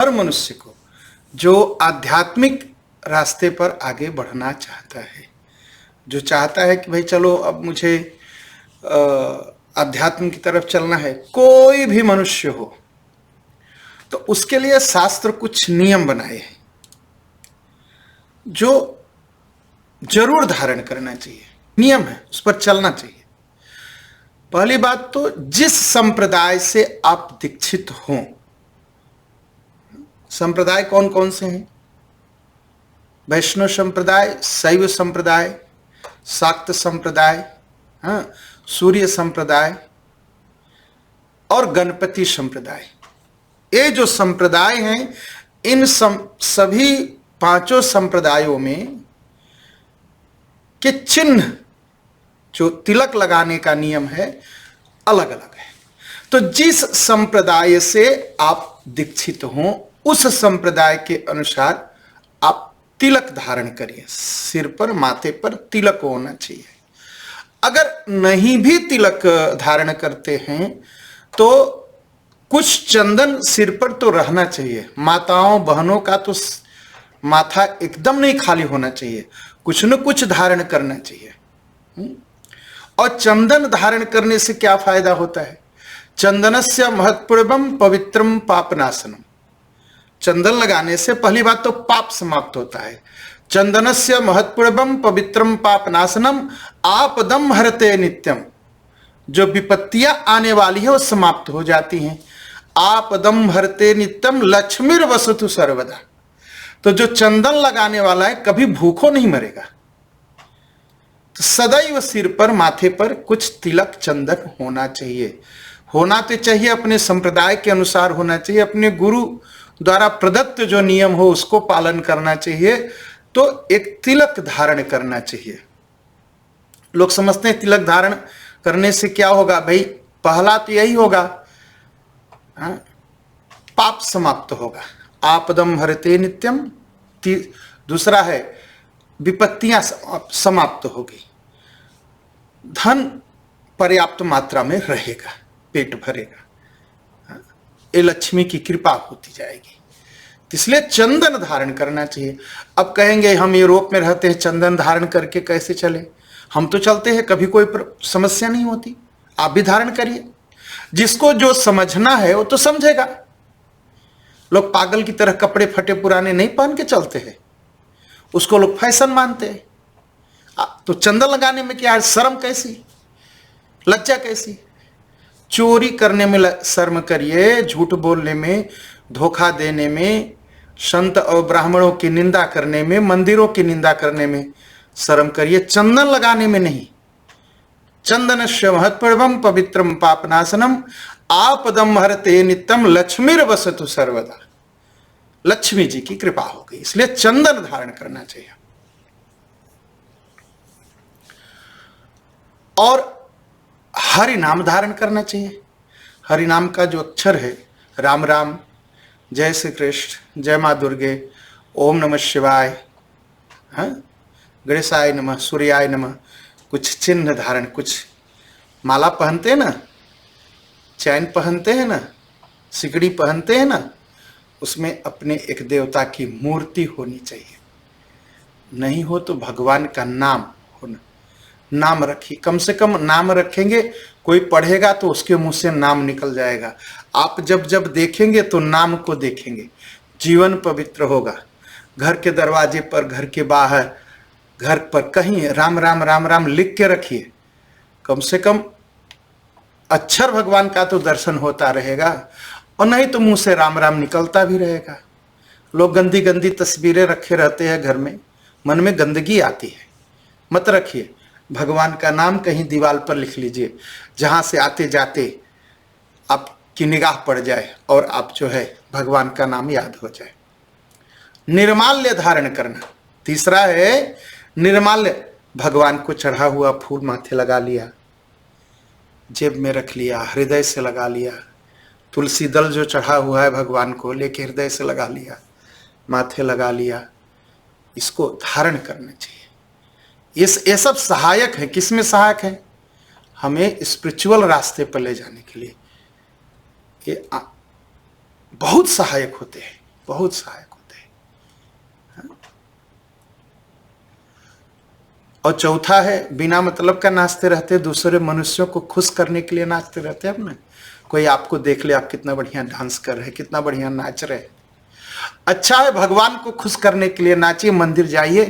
हर मनुष्य को जो आध्यात्मिक रास्ते पर आगे बढ़ना चाहता है, जो चाहता है कि भाई चलो अब मुझे अध्यात्म की तरफ चलना है, कोई भी मनुष्य हो, तो उसके लिए शास्त्र कुछ नियम बनाए हैं जो जरूर धारण करना चाहिए। नियम है, उस पर चलना चाहिए। पहली बात तो जिस संप्रदाय से आप दीक्षित हों, संप्रदाय कौन कौन से हैं? वैष्णव संप्रदाय, शैव संप्रदाय, शाक्त संप्रदाय, सूर्य संप्रदाय और गणपति संप्रदाय। ये जो संप्रदाय हैं, इन सभी पांचों संप्रदायों में के चिन्ह, जो तिलक लगाने का नियम है, अलग अलग है। तो जिस संप्रदाय से आप दीक्षित हों, उस संप्रदाय के अनुसार आप तिलक धारण करिए। सिर पर, माथे पर तिलक होना चाहिए। अगर नहीं भी तिलक धारण करते हैं तो कुछ चंदन सिर पर तो रहना चाहिए। माताओं बहनों का तो माथा एकदम नहीं खाली होना चाहिए, कुछ न कुछ धारण करना चाहिए। और चंदन धारण करने से क्या फायदा होता है? चंदनस्य महत्पूर्वम पवित्रम पापनाशनम। चंदन लगाने से पहली बात तो पाप समाप्त होता है। चंदनस्य महत्पूर्वम पवित्रम पापनाशनम आपदम हरते नित्यम। जो विपत्तियां आने वाली है वो समाप्त हो जाती हैं। आपदम हरते नित्यम लक्ष्मीर वसतु सर्वदा। तो जो चंदन लगाने वाला है कभी भूखों नहीं मरेगा। तो सदैव सिर पर, माथे पर कुछ तिलक चंदन होना चाहिए। होना तो चाहिए, अपने संप्रदाय के अनुसार होना चाहिए, अपने गुरु द्वारा प्रदत्त जो नियम हो उसको पालन करना चाहिए। तो एक तिलक धारण करना चाहिए। लोग समझते हैं तिलक धारण करने से क्या होगा? भाई पहला तो यही होगा, पाप समाप्त होगा, आपदम हरते नित्यम। दूसरा है विपत्तियां समाप्त होगी, धन पर्याप्त मात्रा में रहेगा, पेट भरेगा, ये लक्ष्मी की कृपा होती जाएगी। इसलिए चंदन धारण करना चाहिए। अब कहेंगे हम यूरोप में रहते हैं, चंदन धारण करके कैसे चले? हम तो चलते हैं, कभी कोई समस्या नहीं होती। आप भी धारण करिए। जिसको जो समझना है वो तो समझेगा। लोग पागल की तरह कपड़े फटे पुराने नहीं पहन के चलते हैं, उसको लोग फैशन मानते हैं। तो चंदन लगाने में क्या है? शर्म कैसी, लज्जा कैसी? चोरी करने में शर्म करिए, झूठ बोलने में, धोखा देने में, संत और ब्राह्मणों की निंदा करने में, मंदिरों की निंदा करने में शर्म करिए, चंदन लगाने में नहीं। चंदनस्य महत्पूर्वम पवित्रम पापनाशनम आपदम हरते नित्यम लक्ष्मीर वसतु सर्वदा। लक्ष्मी जी की कृपा होगी, इसलिए चंदन धारण करना चाहिए। और हरि नाम धारण करना चाहिए। हरि नाम का जो अक्षर है, राम राम, जय श्री कृष्ण, जय माँ दुर्गे, ओम नमः शिवाय, गणेशाय नमः, सूर्याय नमः, कुछ चिन्ह धारण, कुछ माला पहनते हैं ना, चैन पहनते हैं ना, सिकड़ी पहनते हैं ना, उसमें अपने एक देवता की मूर्ति होनी चाहिए। नहीं हो तो भगवान का नाम होना। नाम रखिए, कम से कम नाम रखेंगे। कोई पढ़ेगा तो उसके मुंह से नाम निकल जाएगा। आप जब जब देखेंगे तो नाम को देखेंगे, जीवन पवित्र होगा। घर के दरवाजे पर, घर के बाहर, घर पर कहीं राम राम राम राम लिख के रखिए। कम से कम अक्षर भगवान का तो दर्शन होता रहेगा, और नहीं तो मुंह से राम राम निकलता भी रहेगा। लोग गंदी गंदी तस्वीरें रखे रहते हैं घर में, मन में गंदगी आती है। मत रखिए, भगवान का नाम कहीं दीवार पर लिख लीजिए, जहां से आते जाते आपकी निगाह पड़ जाए और आप जो है भगवान का नाम याद हो जाए। निर्माल्य धारण करना, तीसरा है निर्माल्य। भगवान को चढ़ा हुआ फूल माथे लगा लिया, जेब में रख लिया, हृदय से लगा लिया। तुलसी दल जो चढ़ा हुआ है भगवान को, लेके हृदय से लगा लिया, माथे लगा लिया। इसको धारण करना चाहिए। ये सब सहायक है। किस में सहायक है? हमें स्पिरिचुअल रास्ते पर ले जाने के लिए ये बहुत सहायक होते हैं। बहुत सहायक होते हैं। और चौथा है, बिना मतलब का नाचते रहते, दूसरे मनुष्यों को खुश करने के लिए नाचते रहते हैं। अपने कोई आपको देख ले, आप कितना बढ़िया डांस कर रहे हैं, कितना बढ़िया नाच रहे हैं, अच्छा है, भगवान को खुश करने के लिए नाचिए। मंदिर जाइए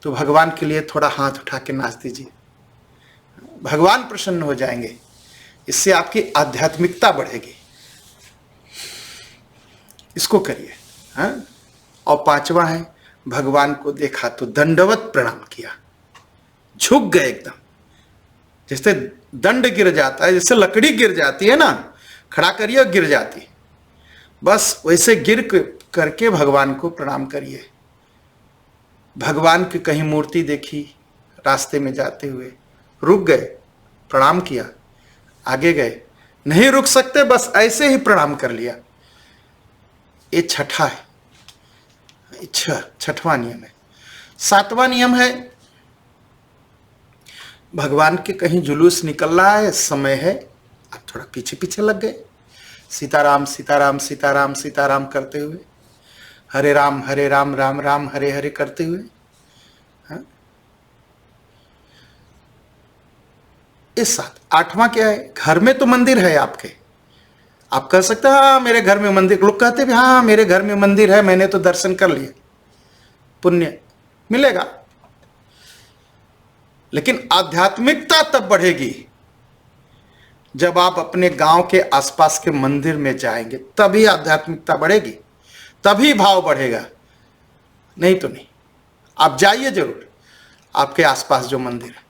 तो भगवान के लिए थोड़ा हाथ उठा के नाच दीजिए, भगवान प्रसन्न हो जाएंगे, इससे आपकी आध्यात्मिकता बढ़ेगी। इसको करिए। हाँ? और पांचवा है, भगवान को देखा तो दंडवत प्रणाम किया, झुक गए एकदम, जैसे दंड गिर जाता है, जैसे लकड़ी गिर जाती है ना, खड़ा करिए और गिर जाती, बस वैसे गिर करके भगवान को प्रणाम करिए। भगवान की कहीं मूर्ति देखी, रास्ते में जाते हुए रुक गए, प्रणाम किया, आगे गए, नहीं रुक सकते, बस ऐसे ही प्रणाम कर लिया। ये छठा है, छठवां नियम है। सातवां नियम है, भगवान के कहीं जुलूस निकल रहा है, समय है, आप थोड़ा पीछे पीछे लग गए, सीताराम सीताराम सीताराम सीताराम करते हुए, हरे राम राम राम हरे हरे करते हुए। हाँ? इस साथ आठवां क्या है, घर में तो मंदिर है आपके, आप कह सकते हैं हाँ मेरे घर में मंदिर, लोग कहते भी हाँ मेरे घर में मंदिर है, मैंने तो दर्शन कर लिए, पुण्य मिलेगा। लेकिन आध्यात्मिकता तब बढ़ेगी जब आप अपने गांव के आसपास के मंदिर में जाएंगे, तभी आध्यात्मिकता बढ़ेगी, तभी भाव बढ़ेगा, नहीं तो नहीं। आप जाइए जरूर आपके आसपास जो मंदिर है,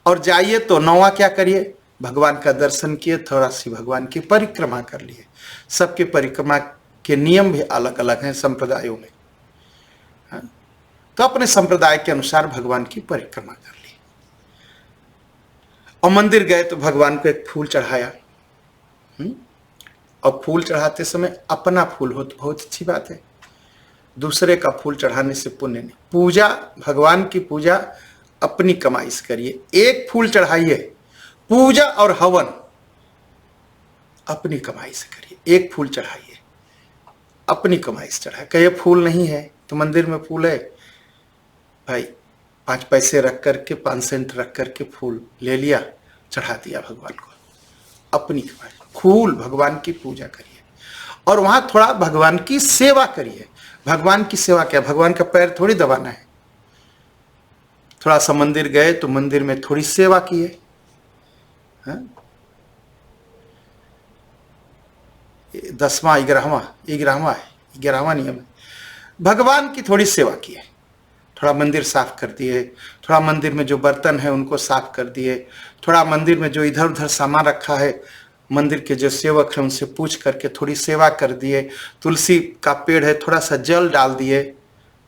और जाइए तो नौवा क्या करिए, भगवान का दर्शन किए, थोड़ा सी भगवान की परिक्रमा कर लिए। सबके परिक्रमा के नियम भी अलग अलग हैं संप्रदायों में। हाँ? तो अपने संप्रदाय के अनुसार भगवान की परिक्रमा कर ली, और मंदिर गए तो भगवान को एक फूल चढ़ाया। और फूल चढ़ाते समय अपना फूल हो तो बहुत अच्छी बात है, दूसरे का फूल चढ़ाने से पुण्य नहीं। पूजा, भगवान की पूजा अपनी कमाई से करिए, एक फूल चढ़ाइए, पूजा और हवन अपनी कमाई से करिए, एक फूल चढ़ाइए, अपनी कमाई से चढ़ाए। कहे फूल नहीं है तो मंदिर में फूल है भाई, 5 पैसे रख करके, 5 सेंट रख करके फूल ले लिया, चढ़ा दिया भगवान को, अपनी कमाई। फूल, भगवान की पूजा करिए, और वहां थोड़ा भगवान की सेवा करिए। भगवान की सेवा क्या, भगवान का पैर थोड़ी दबाना है, थोड़ा सा मंदिर गए तो मंदिर में थोड़ी सेवा किए। 10वां 11वां नियम है, भगवान की थोड़ी सेवा किए, थोड़ा मंदिर साफ कर दिए, थोड़ा मंदिर में जो बर्तन है उनको साफ कर दिए, थोड़ा मंदिर में जो इधर उधर सामान रखा है, मंदिर के जो सेवक हैं उनसे पूछ करके थोड़ी सेवा कर दिए, तुलसी का पेड़ है थोड़ा सा जल डाल दिए,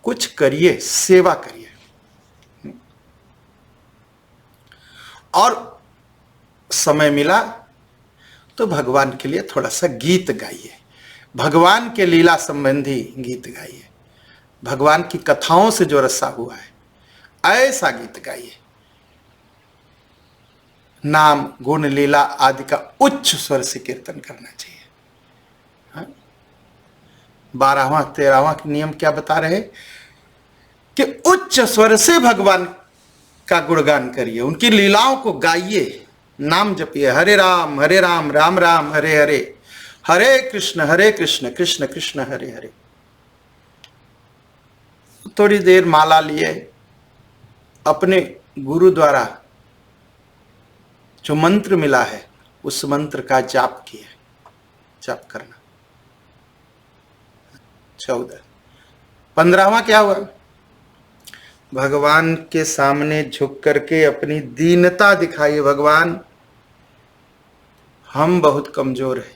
कुछ करिए, सेवा करिए। और समय मिला तो भगवान के लिए थोड़ा सा गीत गाइए, भगवान के लीला संबंधी गीत गाइए, भगवान की कथाओं से जो रसा हुआ है ऐसा गीत गाइए। नाम गुण लीला आदि का उच्च स्वर से कीर्तन करना चाहिए। 12वां 13वां नियम क्या बता रहे कि उच्च स्वर से भगवान का गुणगान करिए, उनकी लीलाओं को गाइए, नाम जपिए, हरे राम राम राम हरे हरे, हरे कृष्ण कृष्ण कृष्ण हरे हरे। थोड़ी देर माला लिए, अपने गुरु द्वारा जो मंत्र मिला है उस मंत्र का जाप किए, जाप करना। 14 15वां क्या हुआ, भगवान के सामने झुक करके अपनी दीनता दिखाइए। भगवान हम बहुत कमजोर हैं,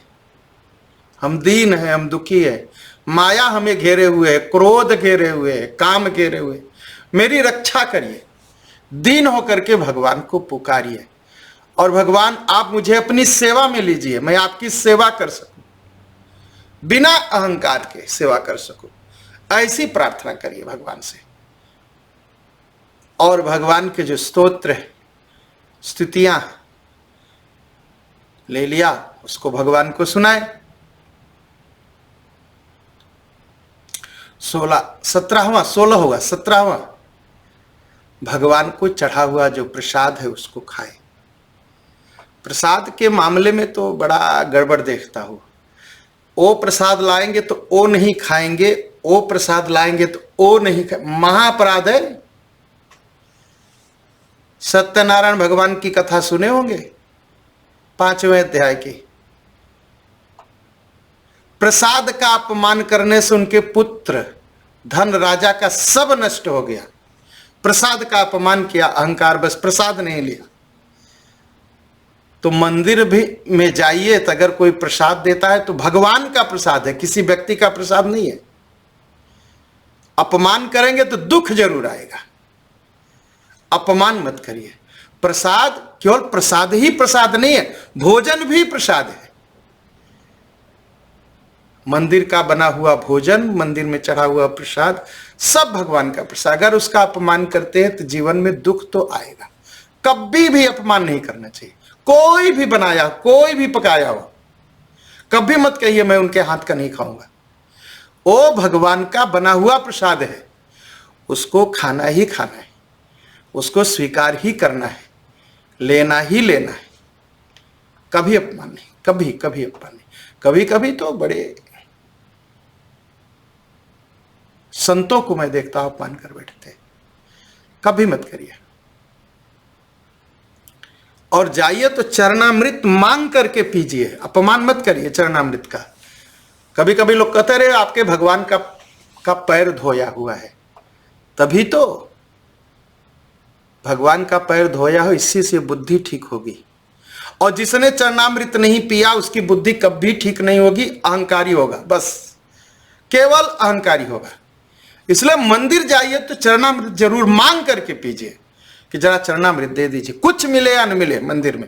हम दीन हैं, हम दुखी हैं, माया हमें घेरे हुए है, क्रोध घेरे हुए है, काम घेरे हुए, मेरी रक्षा करिए। दीन होकर के भगवान को पुकारिए, और भगवान आप मुझे अपनी सेवा में लीजिए, मैं आपकी सेवा कर सकूं, बिना अहंकार के सेवा कर सकूं, ऐसी प्रार्थना करिए भगवान से। और भगवान के जो स्तोत्र है, स्तुतियां ले लिया, उसको भगवान को सुनाए। 17वां 16 होगा, 17वां, भगवान को चढ़ा हुआ जो प्रसाद है उसको खाए। प्रसाद के मामले में तो बड़ा गड़बड़ देखता हूं। ओ प्रसाद लाएंगे तो ओ नहीं खाएंगे, ओ प्रसाद लाएंगे तो ओ नहीं खाएंगे, महाअपराध है। सत्यनारायण भगवान की कथा सुने होंगे 5वें अध्याय की। प्रसाद का अपमान करने से उनके पुत्र धन राजा का सब नष्ट हो गया। प्रसाद का अपमान किया, अहंकार बस प्रसाद नहीं लिया। तो मंदिर भी में जाइए तो अगर कोई प्रसाद देता है तो भगवान का प्रसाद है, किसी व्यक्ति का प्रसाद नहीं है। अपमान करेंगे तो दुख जरूर आएगा, अपमान मत करिए। प्रसाद केवल प्रसाद ही प्रसाद नहीं है, भोजन भी प्रसाद है। मंदिर का बना हुआ भोजन, मंदिर में चढ़ा हुआ प्रसाद, सब भगवान का प्रसाद। अगर उसका अपमान करते हैं तो जीवन में दुख तो आएगा। कभी भी अपमान नहीं करना चाहिए। कोई भी बनाया, कोई भी पकाया हो, कभी मत कहिए मैं उनके हाथ का नहीं खाऊंगा। वो भगवान का बना हुआ प्रसाद है, उसको खाना ही खाना है, उसको स्वीकार ही करना है, लेना ही लेना है। कभी अपमान नहीं, कभी कभी अपमान नहीं। कभी कभी तो बड़े संतों को मैं देखता हूं अपमान कर बैठते, कभी मत करिए। और जाइए तो चरणामृत मांग करके पीजिए, अपमान मत करिए चरणामृत का। कभी कभी लोग कहते रहे आपके भगवान का पैर धोया हुआ है, तभी तो भगवान का पैर धोया हो, इसी से बुद्धि ठीक होगी। और जिसने चरणामृत नहीं पिया उसकी बुद्धि कभी ठीक नहीं होगी, अहंकारी होगा, बस केवल अहंकारी होगा। इसलिए मंदिर जाइए तो चरणामृत जरूर मांग करके पीजिए कि जरा चरणामृत दे दीजिए, कुछ मिले या न मिले। मंदिर में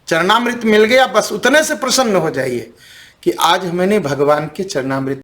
चरणामृत मिल गया, बस उतने से प्रसन्न हो जाइए कि आज मैंने भगवान के चरणामृत